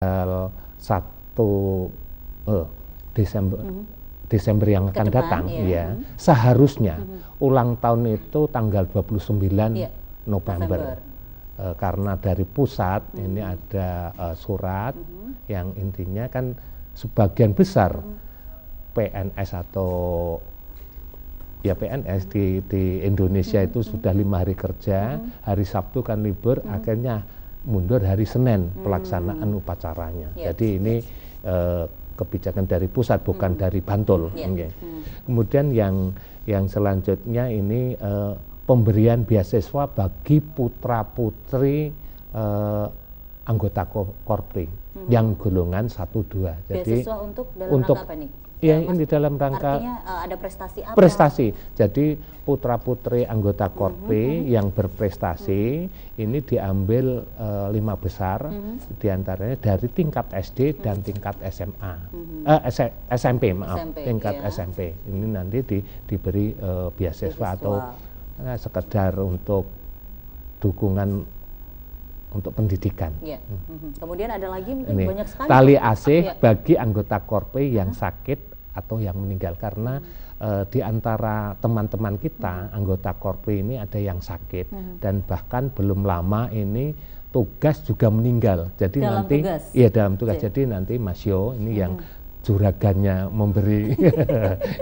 1 Desember Desember yang akan depan, datang, iya. seharusnya ulang tahun itu tanggal 29 Iya, November. Karena dari pusat ini ada surat yang intinya kan sebagian besar PNS atau ya PNS di Indonesia itu sudah 5 hari kerja, hari Sabtu kan libur, akhirnya mundur hari Senin pelaksanaan upacaranya. Jadi ini kebijakan dari pusat, bukan dari Bantul. Kemudian yang selanjutnya ini pemberian beasiswa bagi putra-putri anggota Korpri yang golongan 1-2. Jadi beasiswa untuk dalam rangka apa nih? Ya, ini dalam rangka artinya ada prestasi apa? Prestasi. Jadi putra-putri anggota Korpri yang berprestasi ini diambil 5 besar, diantaranya dari tingkat SD dan tingkat SMA, SMP, maaf, tingkat SMP. Ini nanti diberi beasiswa atau sekedar untuk dukungan untuk pendidikan. Kemudian ada lagi mungkin ini, banyak sekali tali asih bagi anggota Korpri yang sakit atau yang meninggal, karena di antara teman-teman kita anggota Korpri ini ada yang sakit dan bahkan belum lama ini tugas juga meninggal. Jadi dalam nanti tugas. Iya, dalam tugas. Jadi nanti Mas Yo ini yang juragannya memberi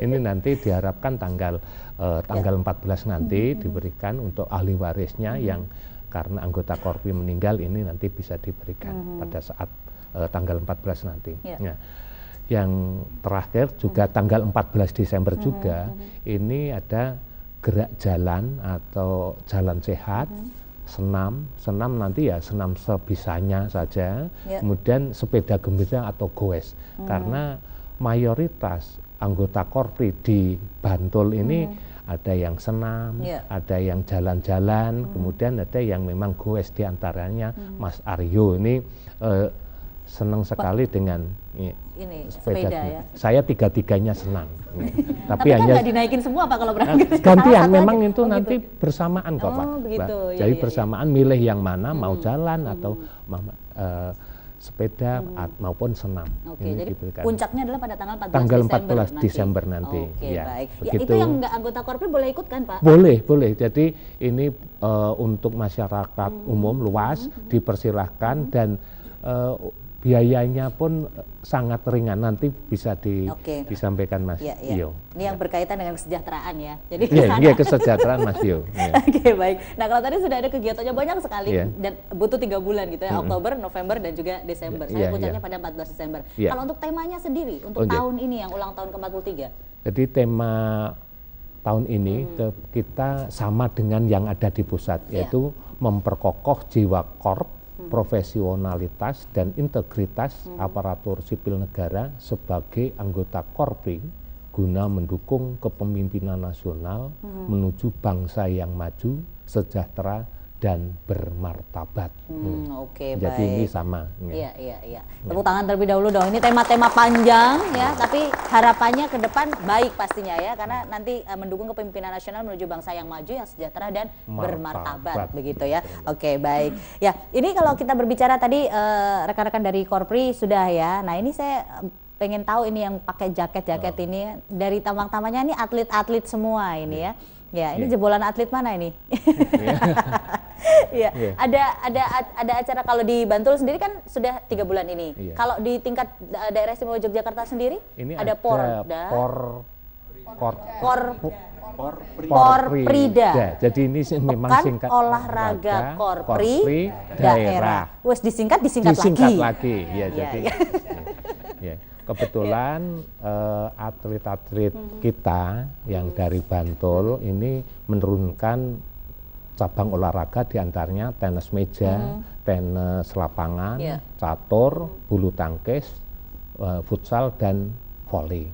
ini nanti diharapkan tanggal 14 nanti diberikan untuk ahli warisnya yang karena anggota Korpri meninggal ini nanti bisa diberikan pada saat tanggal 14 nanti. Yang terakhir juga tanggal 14 Desember juga ini ada gerak jalan atau jalan sehat, senam nanti ya senam sebisanya saja, kemudian sepeda gembira atau goes, karena mayoritas anggota Korpri di Bantul ini ada yang senam, ada yang jalan-jalan, kemudian ada yang memang goes, diantaranya Mas Aryo ini senang sekali dengan ini sepeda ya. Saya tiga-tiganya senang. Tapi kan nggak dinaikin semua Pak kalau berangkat? Gantian, memang itu nanti bersamaan kok Pak. Begitu. Jadi bersamaan milih yang mana, mau jalan atau sepeda maupun senam. Jadi puncaknya adalah pada tanggal 14 Desember nanti. Baik. Itu yang nggak anggota Korpri boleh ikut kan Pak? Boleh. Jadi ini untuk masyarakat umum luas dipersilahkan dan biayanya pun sangat ringan, nanti bisa disampaikan Mas Yo. Ini yang berkaitan dengan kesejahteraan ya. Jadi kesejahteraan Mas Yo. Baik. Nah kalau tadi sudah ada kegiatannya banyak sekali dan butuh 3 bulan gitu ya, Oktober, November dan juga Desember. Saya puncaknya pada 14 Desember. Kalau untuk temanya sendiri untuk tahun ini yang ulang tahun ke-43? Jadi tema tahun ini kita sama dengan yang ada di pusat, yaitu memperkokoh jiwa Korp, profesionalitas dan integritas aparatur sipil negara sebagai anggota Korpri guna mendukung kepemimpinan nasional menuju bangsa yang maju, sejahtera dan bermartabat. Jadi baik. Ini sama. Iya. Tepuk tangan terlebih dahulu dong. Ini tema-tema panjang ya, tapi harapannya ke depan baik pastinya ya, karena nanti mendukung kepemimpinan nasional menuju bangsa yang maju, yang sejahtera dan bermartabat begitu ya. Baik. Ya, ini kalau kita berbicara tadi rekan-rekan dari Korpri sudah ya. Nah, ini saya pengen tahu ini yang pakai jaket-jaket ini dari tamang-tamangnya ini atlet-atlet semua ini ya. Ya, ini jebolan atlet mana ini? Ada acara kalau di Bantul sendiri kan sudah 3 bulan ini. Kalau di tingkat daerah istimewa Yogyakarta sendiri ini ada Porprida. Jadi ini memang singkat olahraga Korpri daerah. Wes disingkat lagi. Ya, jadi kebetulan atlet-atlet kita yang dari Bantul ini menurunkan cabang olahraga, diantaranya tenis meja, tenis lapangan, catur, bulu tangkis, futsal dan voli.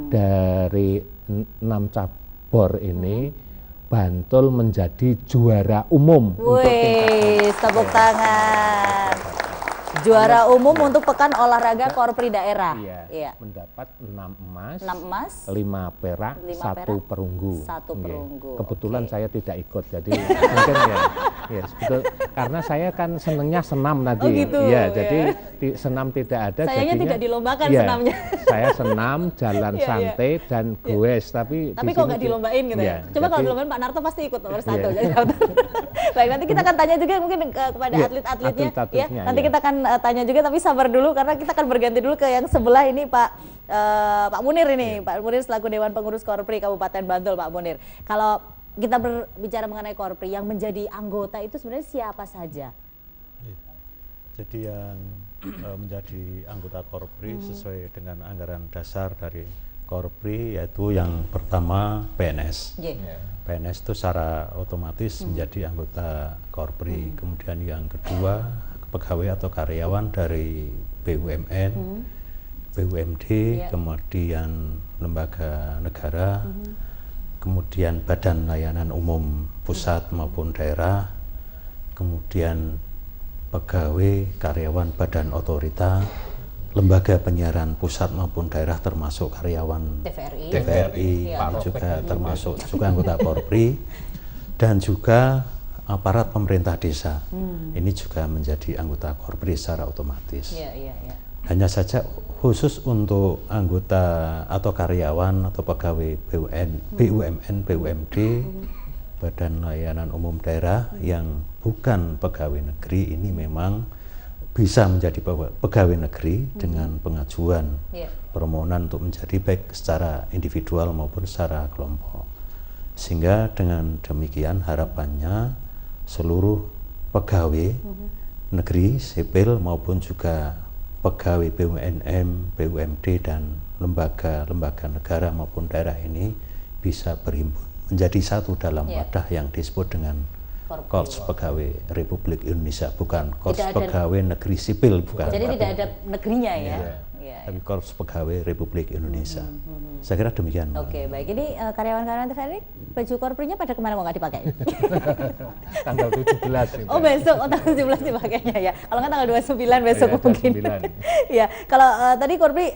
Dari 6 cabur ini Bantul menjadi juara umum. Wih, tepuk tangan. Juara umum untuk Pekan Olahraga Korpri Daerah. Iya. Mendapat 6 emas, 5 perak, 1 perunggu. 1 perunggu. Kebetulan saya tidak ikut, jadi mungkin ya betul. Karena saya kan senengnya senam tadi. Oh gitu. Iya, jadi senam tidak ada. Sayangnya jadinya, tidak dilombakan senamnya. Saya senam, jalan santai dan goes. Tapi kok nggak dilombain gitu ya? Coba kalau dilombain Pak Narto pasti ikut nomor 1. Jadi, baik, nanti kita akan tanya juga mungkin kepada atlet-atletnya. Ya, nanti kita akan tanya juga, tapi sabar dulu karena kita akan berganti dulu ke yang sebelah ini Pak Munir ini. Pak Munir selaku Dewan Pengurus Korpri Kabupaten Bantul. Pak Munir, kalau kita berbicara mengenai Korpri, yang menjadi anggota itu sebenarnya siapa saja? Jadi yang menjadi anggota Korpri sesuai dengan anggaran dasar dari Korpri, yaitu yang pertama PNS. PNS itu secara otomatis menjadi anggota Korpri. Kemudian yang kedua pegawai atau karyawan dari BUMN, BUMD, kemudian lembaga negara, kemudian badan layanan umum pusat maupun daerah, kemudian pegawai karyawan badan otorita, lembaga penyiaran pusat maupun daerah termasuk karyawan TVRI juga termasuk juga anggota Korpri, dan juga aparat pemerintah desa. Ini juga menjadi anggota Korpri secara otomatis. Hanya saja khusus untuk anggota atau karyawan atau pegawai BUMN, BUMD, Badan Layanan Umum Daerah yang bukan pegawai negeri, ini memang bisa menjadi pegawai negeri dengan pengajuan permohonan untuk menjadi baik secara individual maupun secara kelompok. Sehingga dengan demikian harapannya seluruh pegawai negeri sipil maupun juga pegawai BUMN, BUMD dan lembaga-lembaga negara maupun daerah ini bisa berhimpun menjadi satu dalam wadah yang disebut dengan Korps Pegawai Republik Indonesia, bukan Korps Pegawai Negeri Sipil, bukan. Jadi tidak ada negerinya ya? Tapi Korps Pegawai Republik Indonesia. Saya kira demikian. Oke, baik. Ini karyawan-karyawan TVRI, baju Korprinya pada kemana kok nggak dipakai? Tanggal 17. Oh besok, tanggal 17 dipakainya ya. Kalau nggak tanggal 29 besok mungkin. Ya, kalau tadi Korpri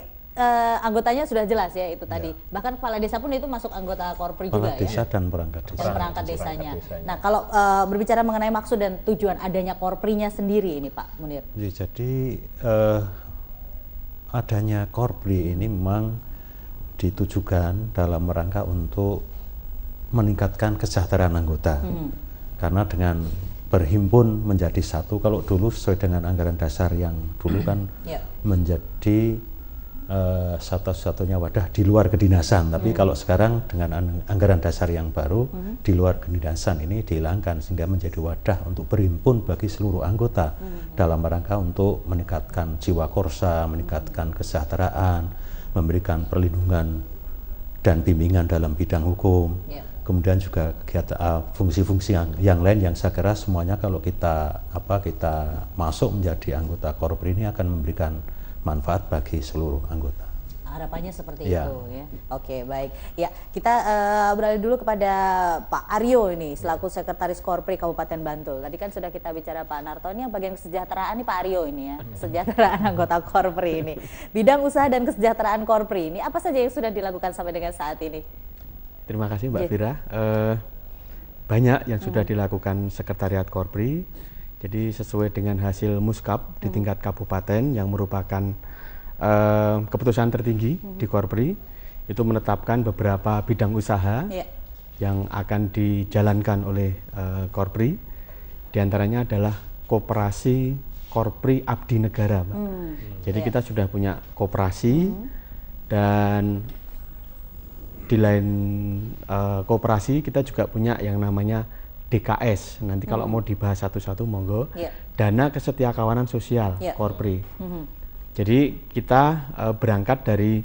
anggotanya sudah jelas ya itu tadi. Bahkan kepala desa pun itu masuk anggota Korpri juga ya. Desa dan perangkat desa. Dan perangkat desanya. Nah, kalau berbicara mengenai maksud dan tujuan adanya Korprinya sendiri ini Pak Munir. Jadi adanya Korpri ini memang ditujukan dalam rangka untuk meningkatkan kesejahteraan anggota. Karena dengan berhimpun menjadi satu, kalau dulu sesuai dengan anggaran dasar yang dulu kan menjadi satu-satunya wadah di luar kedinasan, tapi kalau sekarang dengan anggaran dasar yang baru di luar kedinasan ini dihilangkan sehingga menjadi wadah untuk berhimpun bagi seluruh anggota dalam rangka untuk meningkatkan jiwa korsa, meningkatkan kesejahteraan, memberikan perlindungan dan bimbingan dalam bidang hukum, kemudian juga fungsi-fungsi yang lain yang saya kira semuanya kalau kita masuk menjadi anggota Korpri ini akan memberikan manfaat bagi seluruh anggota. Harapannya seperti itu ya. Oke, baik. Ya, kita beralih dulu kepada Pak Aryo ini selaku Sekretaris Korpri Kabupaten Bantul. Tadi kan sudah kita bicara Pak Narto, ini yang bagian kesejahteraan nih Pak Aryo ini ya. Kesejahteraan anggota Korpri ini. Bidang usaha dan kesejahteraan Korpri ini apa saja yang sudah dilakukan sampai dengan saat ini? Terima kasih Mbak Fira. Banyak yang sudah dilakukan Sekretariat Korpri. Jadi sesuai dengan hasil muskap di tingkat kabupaten yang merupakan keputusan tertinggi di Korpri, itu menetapkan beberapa bidang usaha yang akan dijalankan oleh Korpri. Di antaranya adalah koperasi Korpri Abdi Negara, Pak. Jadi kita sudah punya koperasi dan di lain koperasi kita juga punya yang namanya DKS, nanti kalau mau dibahas satu-satu monggo, dana kesetiakawanan sosial Korpri. Jadi kita berangkat dari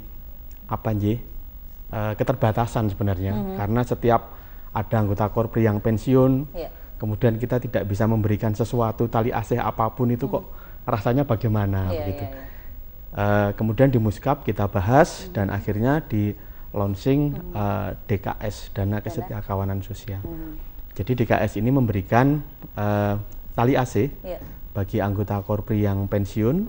keterbatasan sebenarnya, karena setiap ada anggota Korpri yang pensiun, kemudian kita tidak bisa memberikan sesuatu tali asih apapun itu kok rasanya bagaimana begitu. Kemudian di muskap kita bahas dan akhirnya di launching DKS, dana kesetiakawanan sosial. Jadi DKS ini memberikan tali asih bagi anggota Korpri yang pensiun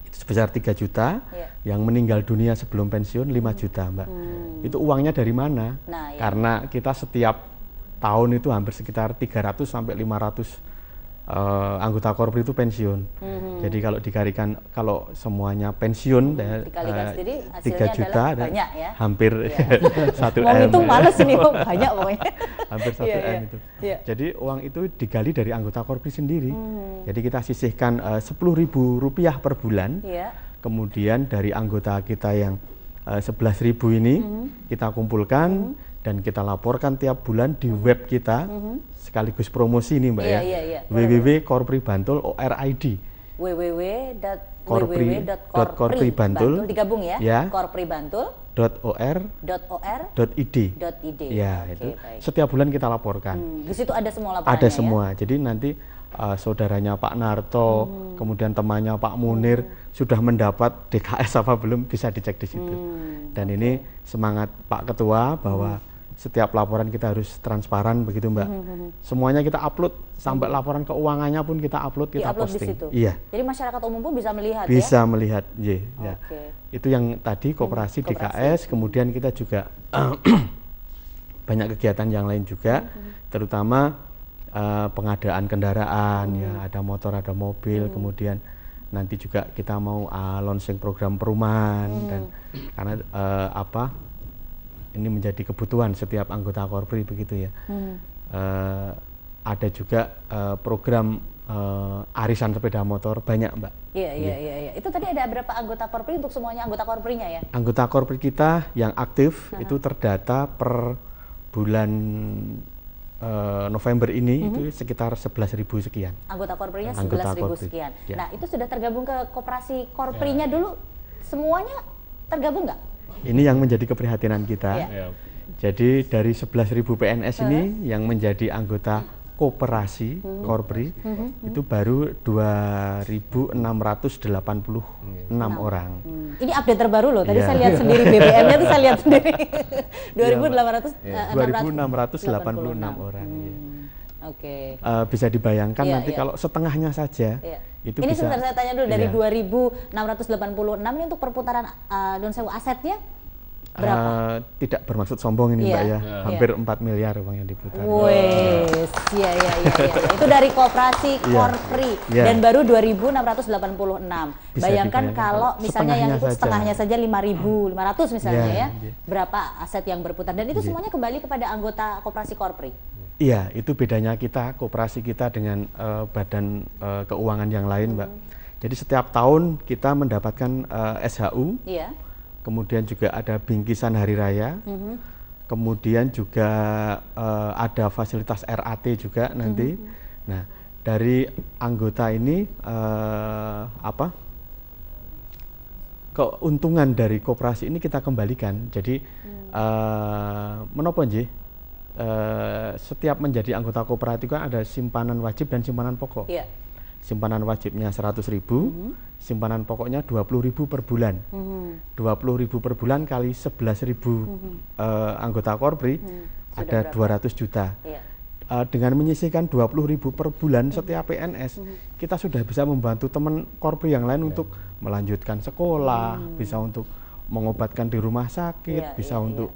itu sebesar 3 juta, yang meninggal dunia sebelum pensiun 5 juta, Mbak. Itu uangnya dari mana? Nah, Karena kita setiap tahun itu hampir sekitar 300 sampai 500 anggota Korpri itu pensiun. Jadi kalau semuanya pensiun dikalikan sendiri 3 juta adalah banyak ya. Hampir 1 Mau M. itu males nih, banyak pokoknya. Hampir 1 M itu. Jadi uang itu digali dari anggota Korpri sendiri. Jadi kita sisihkan Rp10.000 per bulan. Kemudian dari anggota kita yang 11.000 ini kita kumpulkan dan kita laporkan tiap bulan di web kita, sekaligus promosi ini, Mbak, www.korpribantul.org. www.korpribantul digabung ya, korpribantul.or.id. Ya, itu setiap bulan kita laporkan. Di situ ada semua laporannya. Ada semua. Jadi nanti saudaranya Pak Narto, kemudian temannya Pak Munir sudah mendapat DKS apa belum, bisa dicek di situ. Dan ini semangat Pak Ketua bahwa setiap laporan kita harus transparan, begitu, Mbak. Semuanya kita upload, sampai laporan keuangannya pun kita upload, kita posting. Iya. Jadi masyarakat umum pun bisa melihat. Bisa melihat, ya. Itu yang tadi koperasi DKS, kemudian kita juga banyak kegiatan yang lain juga, terutama pengadaan kendaraan, ya, ada motor, ada mobil, kemudian nanti juga kita mau launching program perumahan, dan karena ini menjadi kebutuhan setiap anggota Korpri, begitu ya. Ada juga program arisan sepeda motor, banyak, Mbak. Iya. Itu tadi ada berapa anggota Korpri untuk semuanya anggota Korprinya ya? Anggota Korpri kita yang aktif itu terdata per bulan November ini itu sekitar 11.000 sekian. Anggota Korprinya 11.000 sekian. Nah, itu sudah tergabung ke koperasi Korprinya dulu, semuanya tergabung nggak? Ini yang menjadi keprihatinan kita. Jadi dari 11.000 PNS ini yang menjadi anggota koperasi Korpri itu baru 2.686 orang. Ini update terbaru loh. Tadi saya lihat sendiri BBM-nya tuh saya lihat sendiri. 2.686 orang. Oke. Bisa dibayangkan nanti kalau setengahnya saja. Itu ini bisa, sebentar saya tanya dulu, dari 2.686 ini untuk perputaran Nuwun Sewu asetnya berapa? Tidak bermaksud sombong ini, Mbak, ya. Hampir 4 miliar uang yang diputar. Wes, iya. Itu dari koperasi Korpri dan baru 2.686. Bayangkan kalau misalnya yang ikut setengahnya saja 5.500 misalnya ya. Berapa aset yang berputar, dan itu semuanya kembali kepada anggota koperasi Korpri. Iya, itu bedanya kita, koperasi kita dengan badan keuangan yang lain, Mbak. Jadi setiap tahun kita mendapatkan SHU, kemudian juga ada bingkisan hari raya, kemudian juga ada fasilitas RAT juga nanti. Nah, dari anggota ini keuntungan dari koperasi ini kita kembalikan. Jadi menapa nggih? Setiap menjadi anggota kooperatif kan ada simpanan wajib dan simpanan pokok. Simpanan wajibnya 100.000, simpanan pokoknya 20.000 per bulan. 20.000 per bulan kali 11.000 anggota Korpri ada 200 juta. Dengan menyisihkan 20.000 per bulan setiap PNS, kita sudah bisa membantu teman Korpri yang lain untuk melanjutkan sekolah, bisa untuk mengobatkan di rumah sakit, bisa untuk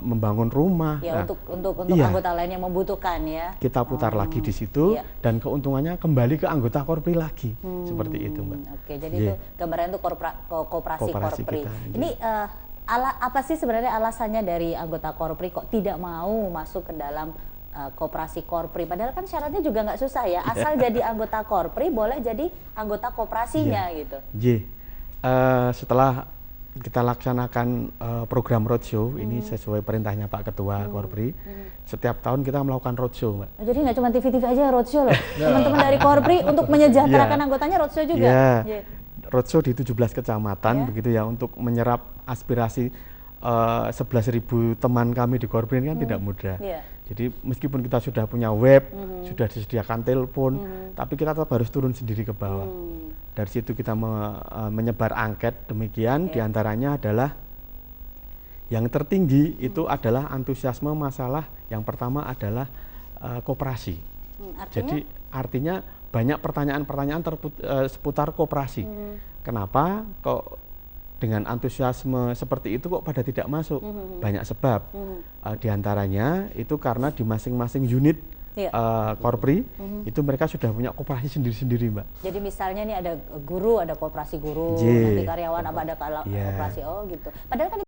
membangun rumah. Untuk anggota lain yang membutuhkan ya. Kita putar lagi di situ dan keuntungannya kembali ke anggota Korpri lagi. Seperti itu, Mbak. Oke, jadi itu gambaran itu koperasi Korpri. Ini apa sih sebenarnya alasannya dari anggota Korpri kok tidak mau masuk ke dalam koperasi Korpri? Padahal kan syaratnya juga nggak susah ya. Asal jadi anggota Korpri boleh jadi anggota koperasinya gitu. Setelah kita laksanakan program roadshow ini sesuai perintahnya Pak Ketua Korpri. Setiap tahun kita melakukan roadshow, Mbak. Jadi nggak cuma TV-TV aja roadshow loh. Teman-teman dari Korpri untuk menyejahterakan anggotanya roadshow juga. Roadshow di 17 kecamatan begitu ya, untuk menyerap aspirasi 11.000 teman kami di Korpri ini kan tidak mudah. Jadi meskipun kita sudah punya web, sudah disediakan telepon, tapi kita tetap harus turun sendiri ke bawah. Dari situ kita menyebar angket demikian, diantaranya adalah yang tertinggi itu adalah antusiasme masalah yang pertama adalah koperasi. Jadi artinya banyak pertanyaan-pertanyaan seputar koperasi. Kenapa kok dengan antusiasme seperti itu kok pada tidak masuk? Banyak sebab. Diantaranya itu karena di masing-masing unit Korpri itu mereka sudah punya koperasi sendiri-sendiri, Mbak. Jadi misalnya nih ada guru, ada koperasi guru, nanti karyawan apa ada koperasi, oh gitu. Padahal kan